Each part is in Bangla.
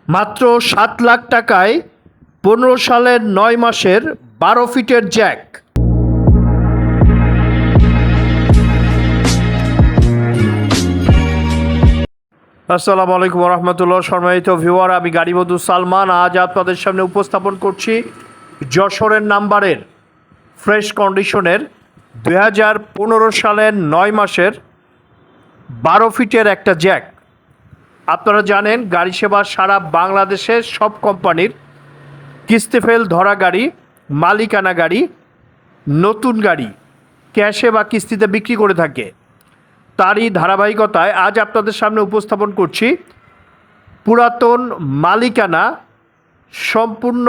মাত্র 7 লাখ টাকায় 15 সালের 9 মাসের 12 ফিটের জ্যাক। আসসালামু আলাইকুম রহমতুল্লাহ। সম্মানিত ভিউয়ার, আমি গাড়িবধূ সালমান আজ আপনাদের সামনে উপস্থাপন করছি যশোরের নাম্বারের ফ্রেশ কন্ডিশনের 2015 সালের 9 মাসের 12 ফিটের একটা জ্যাক। আপনারা জানেন গাড়ি সেবা সারা বাংলাদেশের সব কোম্পানির কিস্তি ফেল ধরা গাড়ি, মালিকানা গাড়ি, নতুন গাড়ি ক্যাশে বা কিস্তিতে বিক্রি করে থাকে। তারই ধারাবাহিকতায় আজ আপনাদের সামনে উপস্থাপন করছি পুরাতন মালিকানা সম্পূর্ণ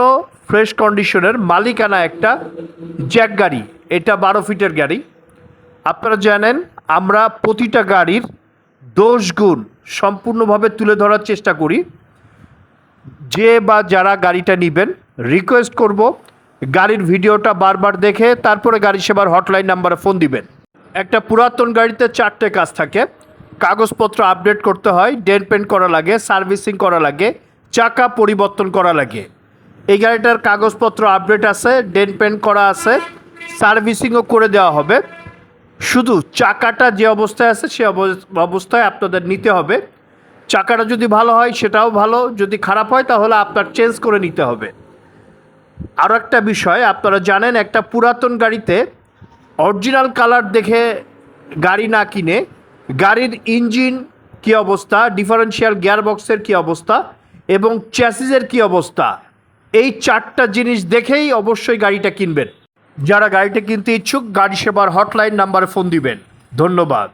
ফ্রেশ কন্ডিশনের মালিকানা একটা জ্যাক গাড়ি। এটা 12 ফিটের গাড়ি। আপনারা জানেন আমরা প্রতিটা গাড়ির দোষ গুণ সম্পূর্ণভাবে তুলে ধরার চেষ্টা করি। যে বা যারা গাড়িটা নেবেন রিকোয়েস্ট করব গাড়ির ভিডিওটা বারবার দেখে তারপরে গাড়ি সেবার হটলাইন নাম্বারে ফোন দিবেন। একটা পুরাতন গাড়িতে 4টে কাজ থাকে। কাগজপত্র আপডেট করতে হয়, ডেন্ট পেন্ট করা লাগে, সার্ভিসিং করা লাগে, চাকা পরিবর্তন করা লাগে। এই গাড়িটার কাগজপত্র আপডেট আছে, ডেন্ট পেন্ট করা আছে, সার্ভিসিংও করে দেওয়া হবে। শুধু চাকাটা যে অবস্থায় আছে সে অবস্থায় আপনাদের নিতে হবে। চাকাটা যদি ভালো হয় সেটাও ভালো, যদি খারাপ হয় তাহলে আপনার চেঞ্জ করে নিতে হবে। আরও একটা বিষয়, আপনারা জানেন একটা পুরাতন গাড়িতে অরিজিনাল কালার দেখে গাড়ি না কিনে গাড়ির ইঞ্জিন কী অবস্থা, ডিফারেন্সিয়াল গিয়ারবক্সের কী অবস্থা এবং চ্যাসিসের কী অবস্থা, এই 4টা জিনিস দেখেই অবশ্যই গাড়িটা কিনবেন। যারা গাড়িটা কিনতে ইচ্ছুক গাড়ি সেবার হটলাইন নাম্বারে ফোন দিবেন। ধন্যবাদ।